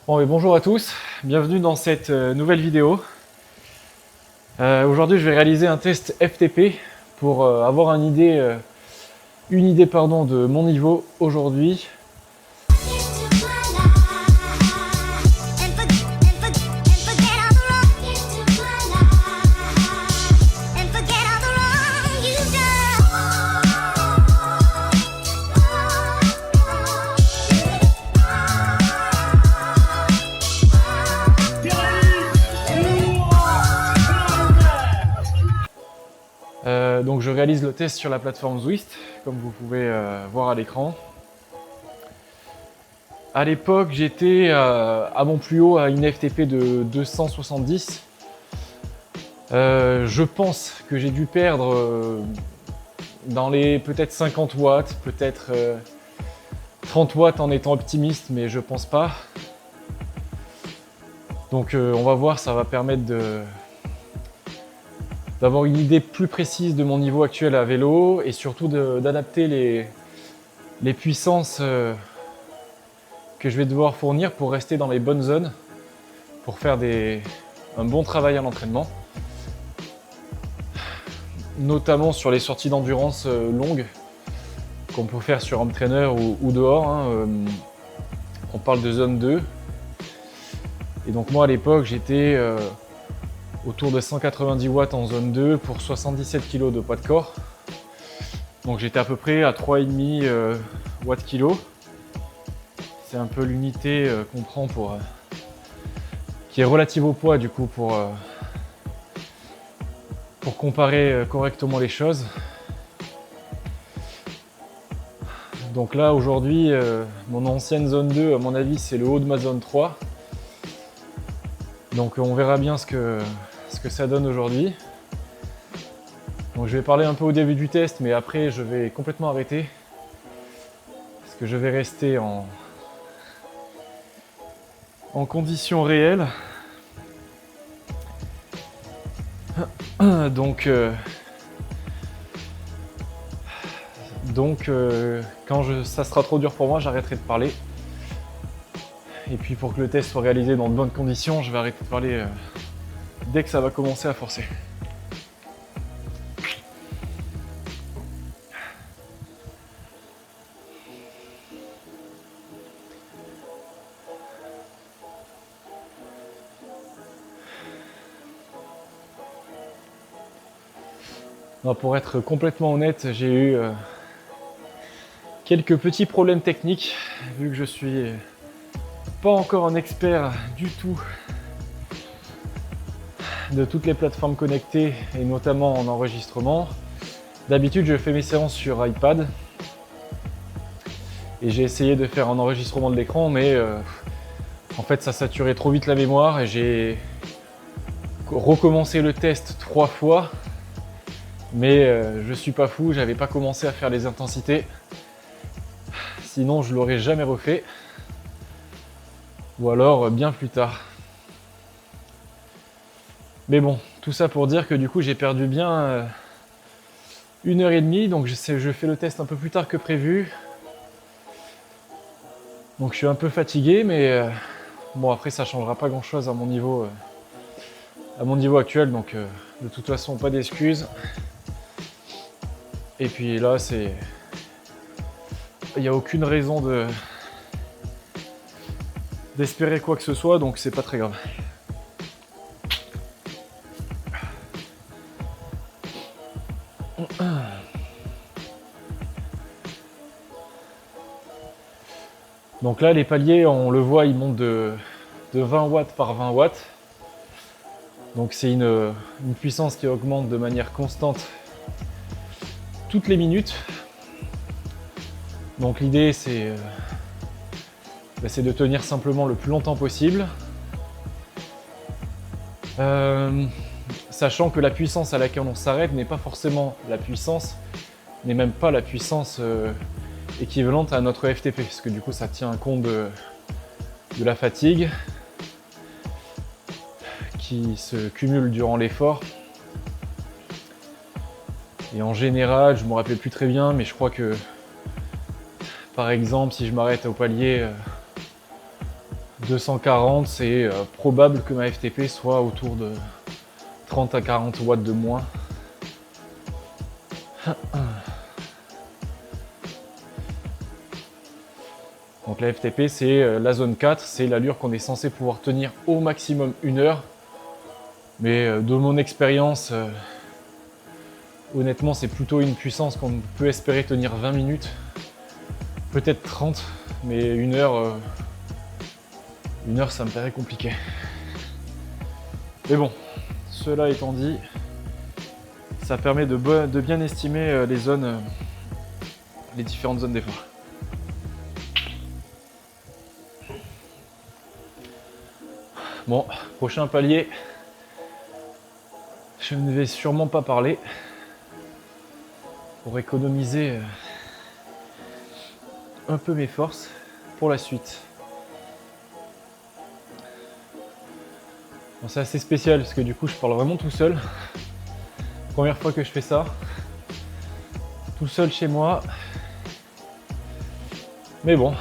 Bon, et bonjour à tous, bienvenue dans cette nouvelle vidéo. Aujourd'hui je vais réaliser un test FTP pour avoir une idée de mon niveau aujourd'hui. Donc je réalise le test sur la plateforme Zwift, comme vous pouvez voir à l'écran. À l'époque, j'étais à mon plus haut à une FTP de 270. Je pense que j'ai dû perdre dans les peut-être 50 watts, peut-être 30 watts en étant optimiste, mais je pense pas. Donc on va voir, ça va permettre d'avoir une idée plus précise de mon niveau actuel à vélo et surtout d'adapter les puissances que je vais devoir fournir pour rester dans les bonnes zones, pour faire un bon travail à l'entraînement, notamment sur les sorties d'endurance longues qu'on peut faire sur home trainer ou dehors. On parle de zone 2. Et donc moi à l'époque j'étais autour de 190 watts en zone 2 pour 77 kg de poids de corps. Donc j'étais à peu près à 3,5 watts kilo. C'est un peu l'unité qu'on prend qui est relative au poids du coup pour comparer correctement les choses. Donc là aujourd'hui mon ancienne zone 2 à mon avis c'est le haut de ma zone 3. Donc on verra bien ce que ça donne aujourd'hui. Donc je vais parler un peu au début du test, mais après je vais complètement arrêter. Parce que je vais rester en conditions réelles. Donc quand ça sera trop dur pour moi, j'arrêterai de parler. Et puis pour que le test soit réalisé dans de bonnes conditions, je vais arrêter de parler dès que ça va commencer à forcer. Non, pour être complètement honnête, j'ai eu quelques petits problèmes techniques, vu que je suis pas encore un expert du tout de toutes les plateformes connectées et notamment en enregistrement. D'habitude je fais mes séances sur iPad et j'ai essayé de faire un enregistrement de l'écran, mais en fait ça saturait trop vite la mémoire et j'ai recommencé le test 3 fois, mais je suis pas fou, j'avais pas commencé à faire les intensités, sinon je l'aurais jamais refait, ou alors bien plus tard. Mais bon, tout ça pour dire que du coup j'ai perdu bien 1h30, donc je fais le test un peu plus tard que prévu. Donc je suis un peu fatigué, mais bon après ça changera pas grand chose à mon niveau actuel, donc de toute façon pas d'excuses. Et puis là il n'y a aucune raison d'espérer quoi que ce soit, donc c'est pas très grave. Donc là les paliers, on le voit, ils montent de 20 watts par 20 watts. Donc c'est une puissance qui augmente de manière constante toutes les minutes. Donc l'idée c'est de tenir simplement le plus longtemps possible. Sachant que la puissance à laquelle on s'arrête n'est pas forcément la puissance, n'est même pas la puissance équivalente à notre FTP, parce que du coup ça tient compte de la fatigue qui se cumule durant l'effort. Et en général, je ne me rappelle plus très bien, mais je crois que par exemple si je m'arrête au palier 240, c'est probable que ma FTP soit autour de 30 à 40 watts de moins. Donc la FTP, c'est la zone 4, c'est l'allure qu'on est censé pouvoir tenir au maximum 1 heure. Mais de mon expérience, honnêtement, c'est plutôt une puissance qu'on peut espérer tenir 20 minutes, peut-être 30, mais 1 heure, 1 heure, ça me paraît compliqué. Mais bon, cela étant dit, ça permet de bien estimer les zones, les différentes zones d'effort. Bon, prochain palier, je ne vais sûrement pas parler pour économiser un peu mes forces pour la suite. Bon, c'est assez spécial parce que du coup je parle vraiment tout seul. Première fois que je fais ça, tout seul chez moi. Mais bon,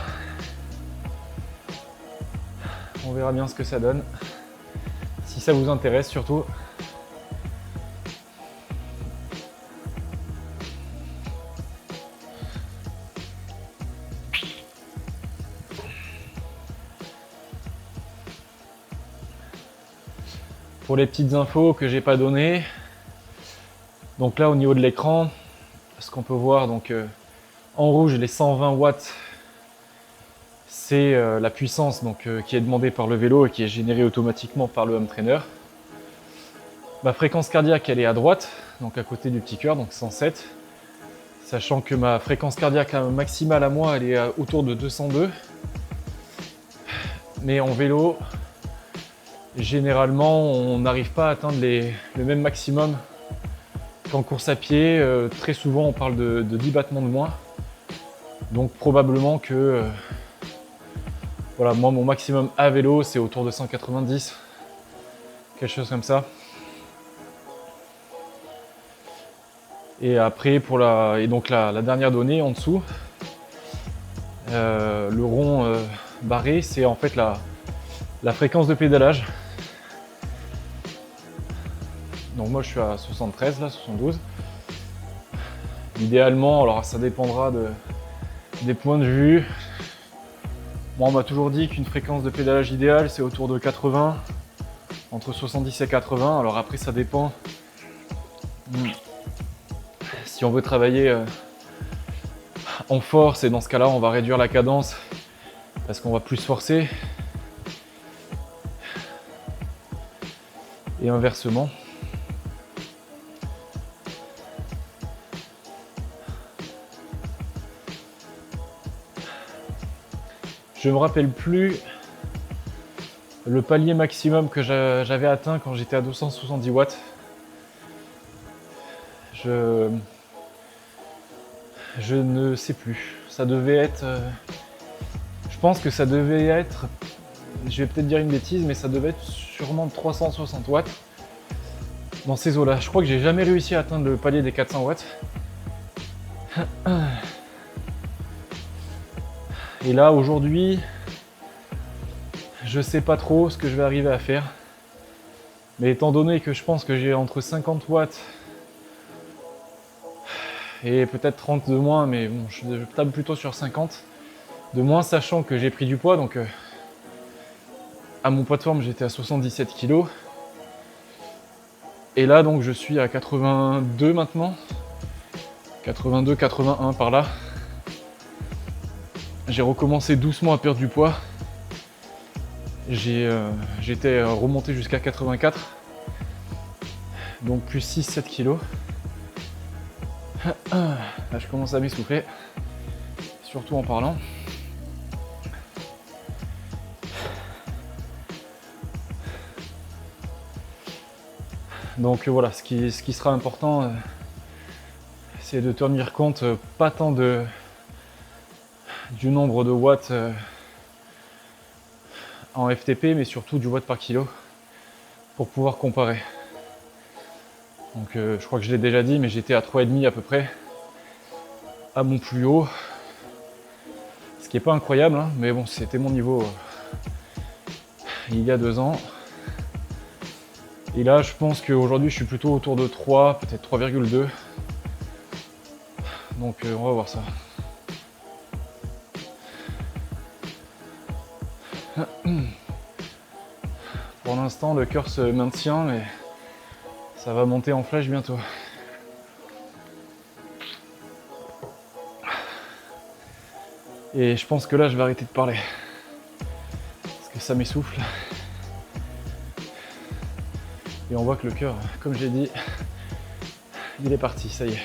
on verra bien ce que ça donne. Si ça vous intéresse surtout. Pour les petites infos que j'ai pas données, donc là au niveau de l'écran, ce qu'on peut voir, donc en rouge les 120 watts, c'est la puissance donc, qui est demandée par le vélo et qui est générée automatiquement par le home trainer. Ma fréquence cardiaque elle est à droite, donc à côté du petit cœur, donc 107. Sachant que ma fréquence cardiaque maximale à moi elle est autour de 202. Mais en vélo, généralement, on n'arrive pas à atteindre le même maximum qu'en course à pied. Très souvent, on parle de 10 battements de moins. Donc probablement que voilà, moi, mon maximum à vélo, c'est autour de 190. Quelque chose comme ça. Et après, donc la dernière donnée en dessous, le rond barré, c'est en fait la fréquence de pédalage. Donc moi je suis à 73 là, 72. Idéalement, alors ça dépendra des points de vue. Moi on m'a toujours dit qu'une fréquence de pédalage idéale c'est autour de 80, entre 70 et 80. Alors après ça dépend. Si on veut travailler en force, et dans ce cas là on va réduire la cadence parce qu'on va plus se forcer. Et inversement. Je me rappelle plus le palier maximum que j'avais atteint quand j'étais à 270 watts. Je ne sais plus. Ça devait être... je pense que ça devait être... Je vais peut-être dire une bêtise, mais ça devait être sûrement 360 watts. Dans ces eaux-là. Je crois que j'ai jamais réussi à atteindre le palier des 400 watts. Et là, aujourd'hui, je sais pas trop ce que je vais arriver à faire. Mais étant donné que je pense que j'ai entre 50 watts et peut-être 30 de moins, mais bon, je table plutôt sur 50 de moins, sachant que j'ai pris du poids. Donc, à mon poids de forme, j'étais à 77 kg. Et là, donc, je suis à 82 maintenant. 82, 81 par là. J'ai recommencé doucement à perdre du poids. J'étais remonté jusqu'à 84. Donc plus 6-7 kg. Là, je commence à m'essouffler. Surtout en parlant. Donc voilà, ce qui sera important, c'est de tenir compte pas tant du nombre de watts en FTP, mais surtout du watt par kilo pour pouvoir comparer. Donc je crois que je l'ai déjà dit, mais j'étais à 3,5 à peu près à mon plus haut. Ce qui n'est pas incroyable, hein, mais bon, c'était mon niveau il y a 2 ans. Et là, je pense qu'aujourd'hui, je suis plutôt autour de 3, peut-être 3,2. Donc, on va voir ça. Pour l'instant, le cœur se maintient, mais ça va monter en flèche bientôt. Et je pense que là, je vais arrêter de parler. Parce que ça m'essouffle. Et on voit que le cœur, comme j'ai dit, il est parti, ça y est.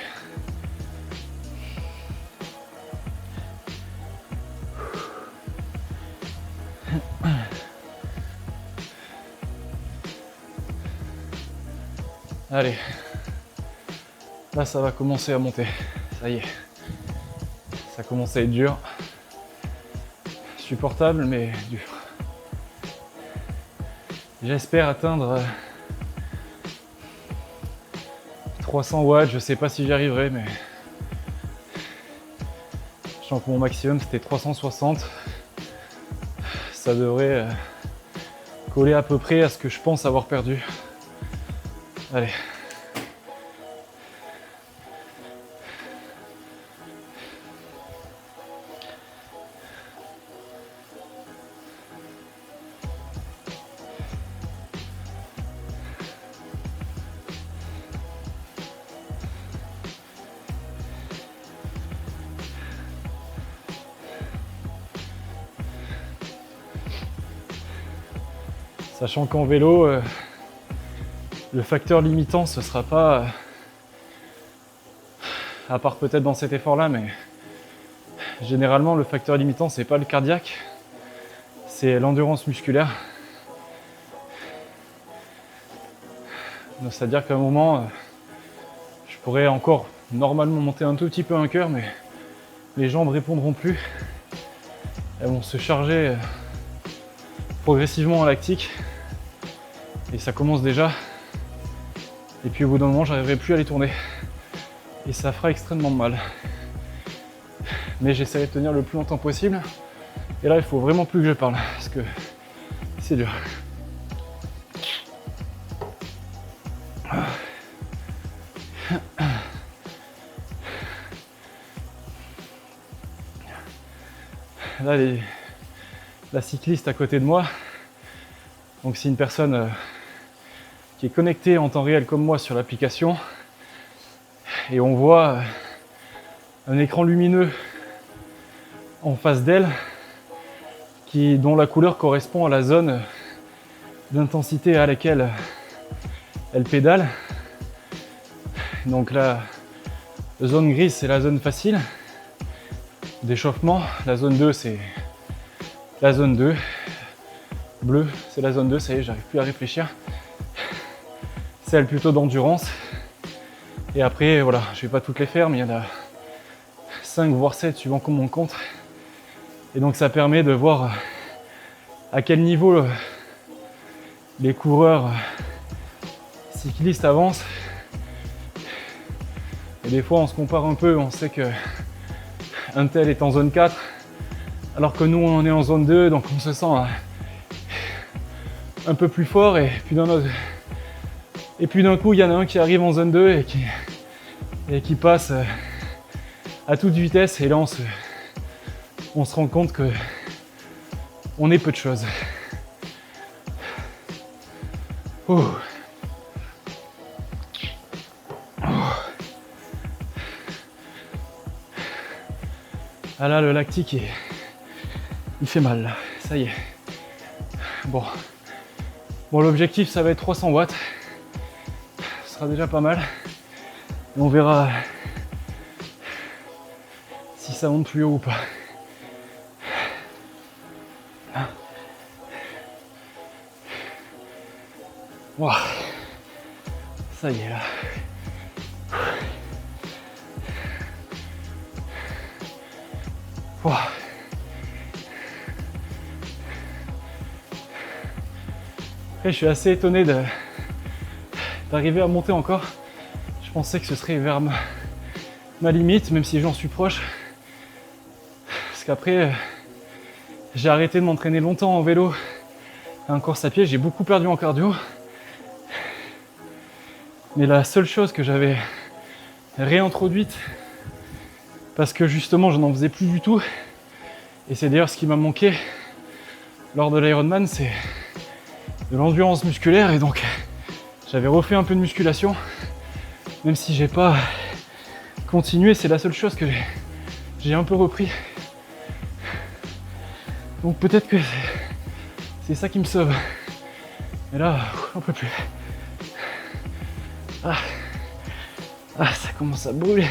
Allez, là ça va commencer à monter, ça y est. Ça commence à être dur, supportable mais dur. J'espère atteindre 300 watts, je sais pas si j'y arriverai, mais je sens que mon maximum c'était 360. Ça devrait coller à peu près à ce que je pense avoir perdu. Allez. Sachant qu'en vélo, le facteur limitant, ce sera pas, à part peut-être dans cet effort-là, mais généralement le facteur limitant, c'est pas le cardiaque, c'est l'endurance musculaire. Donc, c'est-à-dire qu'à un moment, je pourrais encore normalement monter un tout petit peu un cœur, mais les jambes répondront plus. Elles vont se charger progressivement en lactique. Et ça commence déjà. Et puis au bout d'un moment, j'arriverai plus à les tourner. Et ça fera extrêmement mal. Mais j'essaierai de tenir le plus longtemps possible. Et là, il faut vraiment plus que je parle, parce que c'est dur. Là, la cycliste à côté de moi, donc c'est une personne qui est connectée en temps réel comme moi sur l'application, et on voit un écran lumineux en face d'elle dont la couleur correspond à la zone d'intensité à laquelle elle pédale. Donc la zone grise, c'est la zone facile d'échauffement, la zone 2 c'est la zone 2, bleu c'est la zone 2, ça y est, j'arrive plus à réfléchir, celle plutôt d'endurance. Et après voilà, je vais pas toutes les faire, mais il y en a 5 voire 7 suivant comment on compte. Et donc ça permet de voir à quel niveau les coureurs cyclistes avancent. Et des fois on se compare un peu, on sait que un tel est en zone 4 alors que nous on est en zone 2, donc on se sent un peu plus fort. Et puis d'un coup il y en a un qui arrive en zone 2 et qui passe à toute vitesse, et là on se rend compte que on est peu de choses. Ouh. Ah là, le lactique, il fait mal, ça y est. Bon, l'objectif, ça va être 300 watts. Ce sera déjà pas mal. Et on verra si ça monte plus haut ou pas. Wow. Ça y est là. Wow. Après, je suis assez étonné d'arriver à monter encore. Je pensais que ce serait vers ma limite, même si j'en suis proche. Parce qu'après, j'ai arrêté de m'entraîner longtemps en vélo en course à pied, j'ai beaucoup perdu en cardio. Mais la seule chose que j'avais réintroduite, parce que justement je n'en faisais plus du tout, et c'est d'ailleurs ce qui m'a manqué lors de l'Ironman, c'est de l'endurance musculaire, et donc j'avais refait un peu de musculation, même si j'ai pas continué, c'est la seule chose que j'ai un peu repris. Donc peut-être que c'est ça qui me sauve. Mais là, on peut plus. Ah, ça commence à brûler.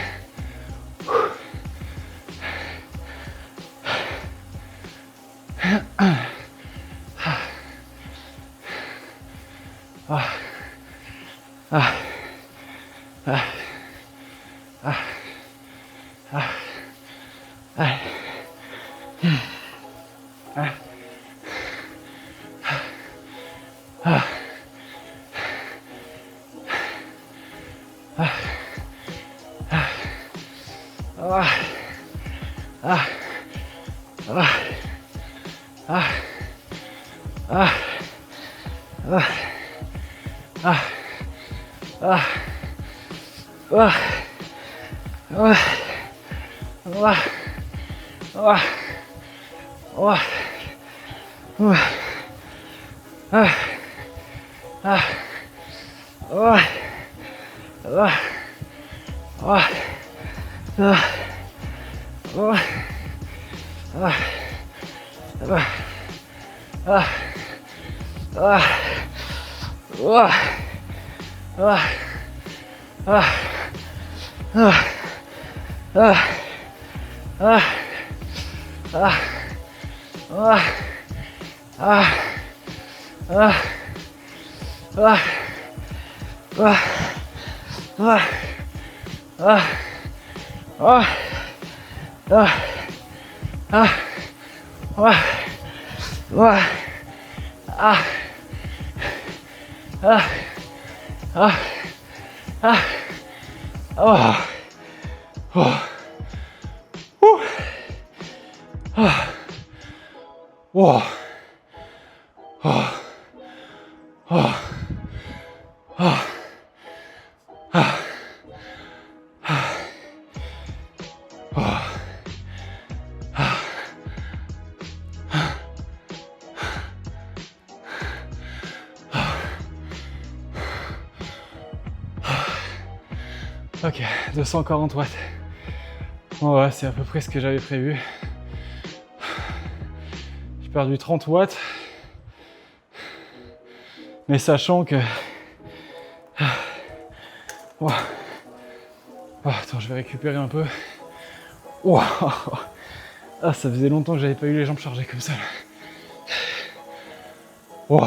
Ok, 240 watts. Bon, ouais, c'est à peu près ce que j'avais prévu. J'ai perdu 30 watts. Mais sachant que... Oh. Oh, attends, je vais récupérer un peu. Oh. Ah, ça faisait longtemps que j'avais pas eu les jambes chargées comme ça. Oh.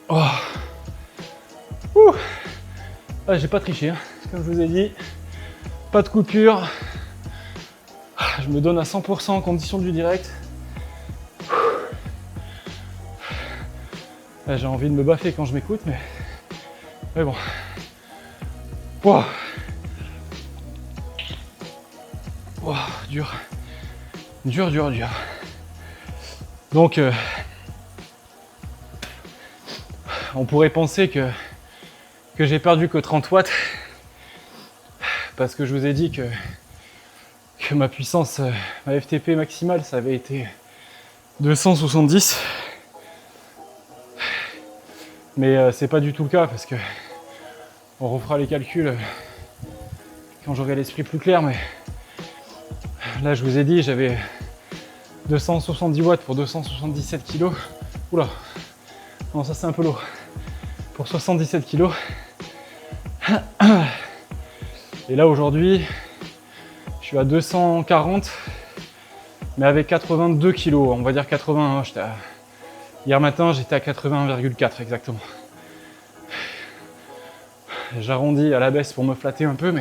Oh. Ouh. Ah, j'ai pas triché, hein. Comme je vous ai dit. Pas de coupure. Je me donne à 100% en condition du direct. Là, j'ai envie de me baffer quand je m'écoute, mais bon. Wow. Wow, dur. Dur. Donc, on pourrait penser que j'ai perdu que 30 watts parce que je vous ai dit que ma puissance, ma FTP maximale, ça avait été 270. Mais c'est pas du tout le cas parce que on refera les calculs quand j'aurai l'esprit plus clair. Mais là, je vous ai dit, j'avais 270 watts pour 277 kg. Oula, non, ça c'est un peu lourd. Pour 77 kg. Et là aujourd'hui, je suis à 240, mais avec 82 kg. On va dire 81. Hier matin, j'étais à 81,4 exactement. J'arrondis à la baisse pour me flatter un peu,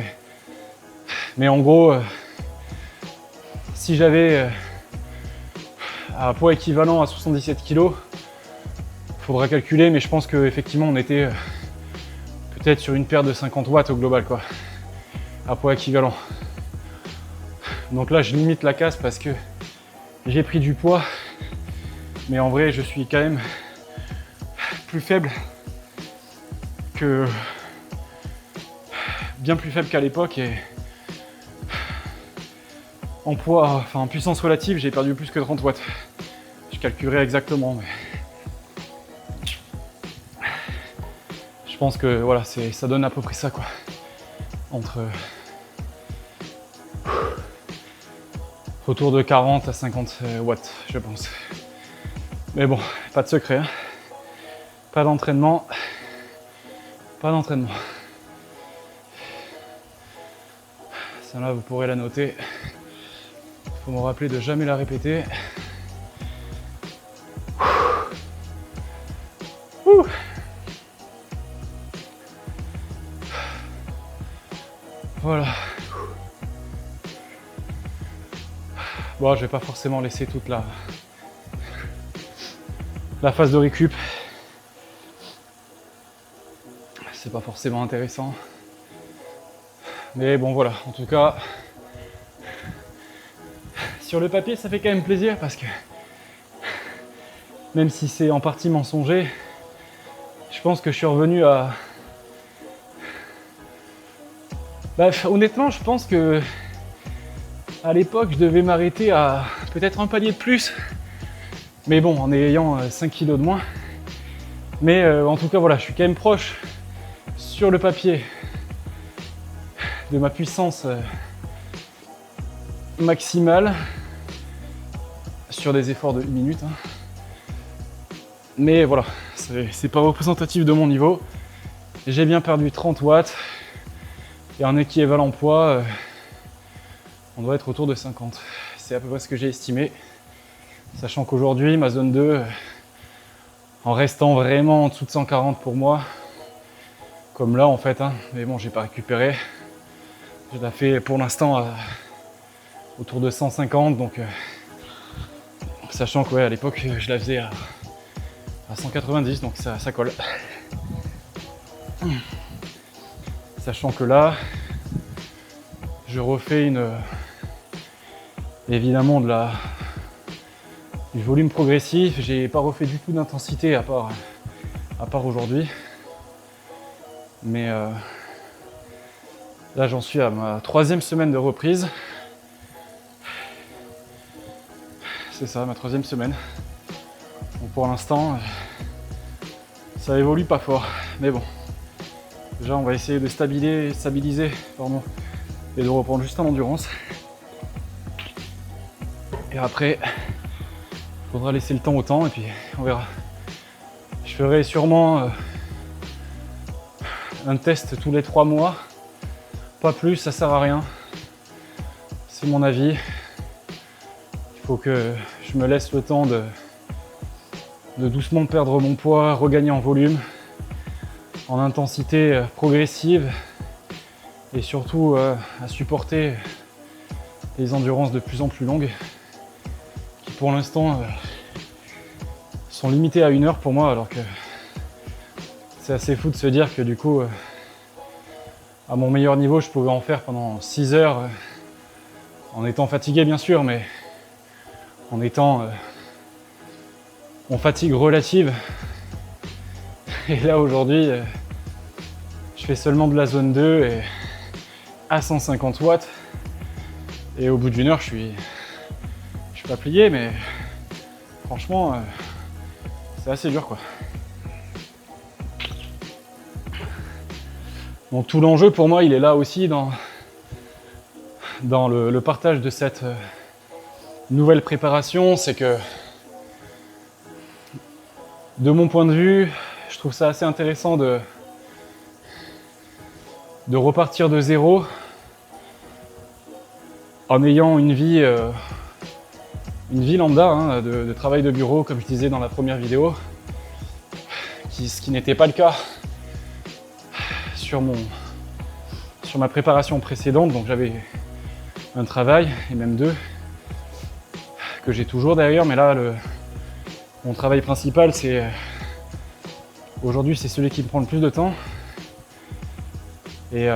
mais en gros, si j'avais un poids équivalent à 77 kg, faudra calculer, mais je pense qu'effectivement on était peut-être sur une paire de 50 watts au global, quoi, à poids équivalent. Donc là je limite la casse parce que j'ai pris du poids, Mais en vrai, je suis quand même plus faible que... bien plus faible qu'à l'époque et en poids, enfin en puissance relative, j'ai perdu plus que 30 watts. Je calculerai exactement, mais je pense que voilà, ça donne à peu près ça quoi. Entre autour de 40 à 50 watts, je pense. Mais bon, pas de secret, hein. Pas d'entraînement, pas d'entraînement. Celle-là, vous pourrez la noter. Il faut me rappeler de jamais la répéter. Ouh. Voilà. Bon, je vais pas forcément laisser toute la phase de récup. C'est pas forcément intéressant. Mais bon voilà, en tout cas, sur le papier ça fait quand même plaisir parce que même si c'est en partie mensonger, je pense que je suis revenu à... Bref, honnêtement je pense que à l'époque je devais m'arrêter à peut-être un palier de plus. Mais bon, en ayant 5 kilos de moins. Mais en tout cas voilà, je suis quand même proche sur le papier de ma puissance maximale sur des efforts de 1 minute. Hein. Mais voilà, c'est pas représentatif de mon niveau. J'ai bien perdu 30 watts et en équivalent poids, on doit être autour de 50. C'est à peu près ce que j'ai estimé. Sachant qu'aujourd'hui, ma zone 2, en restant vraiment en dessous de 140 pour moi, comme là en fait, hein, mais bon, j'ai pas récupéré. Je la fais pour l'instant autour de 150, donc sachant que ouais, à l'époque je la faisais à 190, donc ça colle. Sachant que là, je refais évidemment du volume progressif. J'ai pas refait du tout d'intensité à part aujourd'hui, mais là j'en suis à ma 3e semaine de reprise. C'est ça, ma 3e semaine. Donc pour l'instant, ça évolue pas fort, mais bon. Déjà on va essayer de stabiliser et de reprendre juste en endurance. Et après, il faudra laisser le temps au temps et puis on verra. Je ferai sûrement un test tous les 3 mois. Pas plus, ça sert à rien. C'est mon avis. Il faut que je me laisse le temps de doucement perdre mon poids, regagner en volume, en intensité progressive et surtout à supporter des endurances de plus en plus longues qui pour l'instant sont limitées à 1 heure pour moi, alors que c'est assez fou de se dire que du coup à mon meilleur niveau je pouvais en faire pendant 6 heures en étant fatigué bien sûr, mais en étant en fatigue relative. Et là aujourd'hui je fais seulement de la zone 2 et à 150 watts et au bout d'1 heure je suis pas plié, mais franchement c'est assez dur quoi. Donc tout l'enjeu pour moi il est là aussi dans le partage de cette nouvelle préparation, c'est que de mon point de vue je trouve ça assez intéressant de repartir de zéro en ayant une vie lambda, hein, de travail de bureau, comme je disais dans la première vidéo, ce qui n'était pas le cas sur ma préparation précédente. Donc j'avais un travail, et même 2, que j'ai toujours d'ailleurs, mais là mon travail principal aujourd'hui c'est celui qui me prend le plus de temps. Et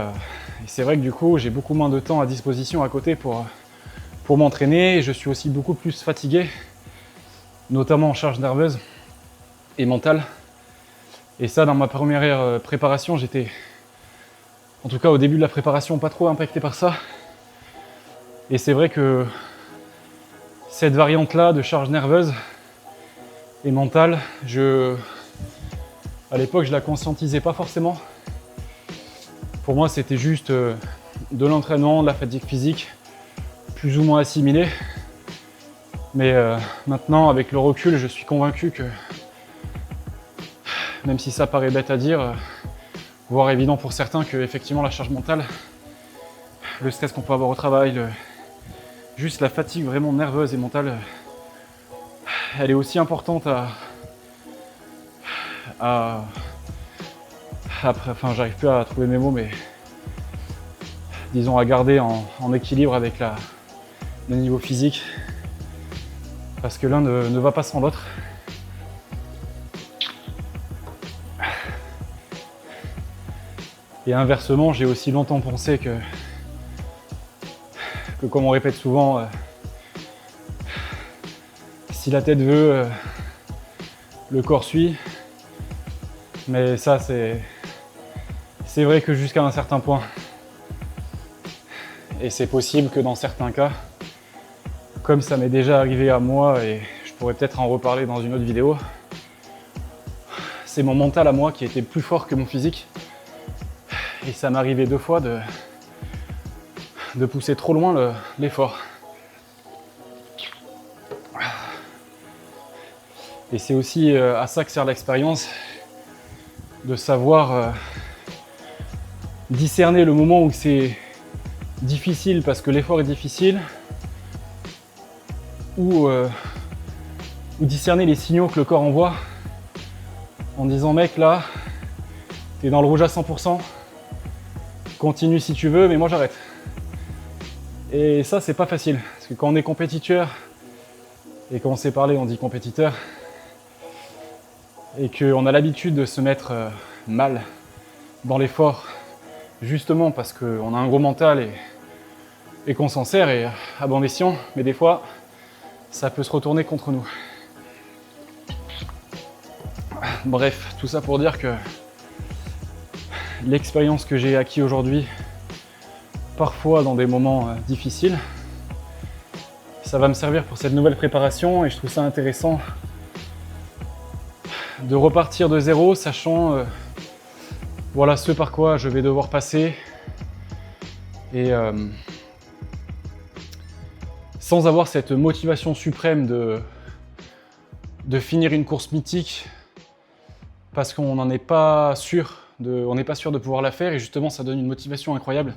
c'est vrai que du coup j'ai beaucoup moins de temps à disposition à côté pour m'entraîner, et je suis aussi beaucoup plus fatigué notamment en charge nerveuse et mentale. Et ça, dans ma première préparation, j'étais, en tout cas au début de la préparation, pas trop impacté par ça. Et c'est vrai que cette variante-là de charge nerveuse et mentale, à l'époque, je la conscientisais pas forcément. Pour moi, c'était juste de l'entraînement, de la fatigue physique, plus ou moins assimilée. Mais maintenant, avec le recul, je suis convaincu que, même si ça paraît bête à dire, voire évident pour certains, que effectivement la charge mentale, le stress qu'on peut avoir au travail, juste la fatigue vraiment nerveuse et mentale, elle est aussi importante enfin, j'arrive plus à trouver mes mots, mais disons à garder en équilibre avec le niveau physique, parce que l'un ne va pas sans l'autre. Et inversement, j'ai aussi longtemps pensé que comme on répète souvent, si la tête veut, le corps suit. Mais ça, c'est vrai que jusqu'à un certain point. Et c'est possible que dans certains cas, comme ça m'est déjà arrivé à moi, et je pourrais peut-être en reparler dans une autre vidéo, c'est mon mental à moi qui était plus fort que mon physique. Et ça m'est arrivé 2 fois de pousser trop loin l'effort. Et c'est aussi à ça que sert l'expérience, de savoir discerner le moment où c'est difficile parce que l'effort est difficile, ou discerner les signaux que le corps envoie en disant mec là, t'es dans le rouge à 100%, continue si tu veux, mais moi j'arrête. Et ça c'est pas facile, parce que quand on est compétiteur, et quand on sait parler on dit compétiteur, et qu'on a l'habitude de se mettre mal dans l'effort, justement parce qu'on a un gros mental et qu'on s'en sert, et à bon escient, mais des fois, ça peut se retourner contre nous. Bref, tout ça pour dire que l'expérience que j'ai acquis aujourd'hui, parfois dans des moments difficiles, ça va me servir pour cette nouvelle préparation, et je trouve ça intéressant de repartir de zéro, sachant voilà ce par quoi je vais devoir passer, et sans avoir cette motivation suprême de finir une course mythique, parce qu'on n'en est pas sûr, on n'est pas sûr de pouvoir la faire, et justement ça donne une motivation incroyable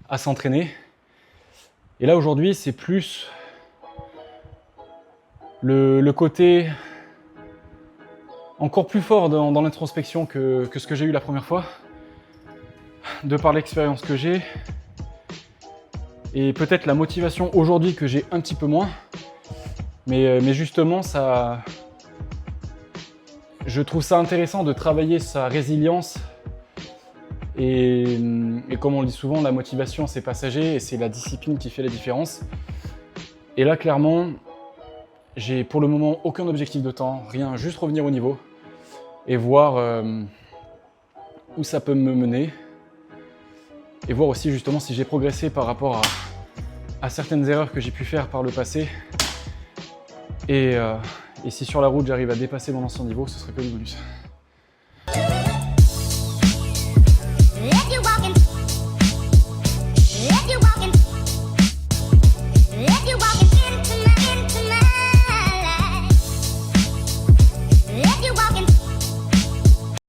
à s'entraîner. Et là aujourd'hui c'est plus le côté encore plus fort dans l'introspection que ce que j'ai eu la première fois, de par l'expérience que j'ai, et peut-être la motivation aujourd'hui que j'ai un petit peu moins, mais justement ça, je trouve ça intéressant de travailler sa résilience, et comme on le dit souvent, la motivation c'est passager et c'est la discipline qui fait la différence. Et là clairement, j'ai pour le moment aucun objectif de temps, rien, juste revenir au niveau et voir où ça peut me mener, et voir aussi justement si j'ai progressé par rapport à certaines erreurs que j'ai pu faire par le passé, et si sur la route j'arrive à dépasser mon ancien niveau, ce serait que du bonus.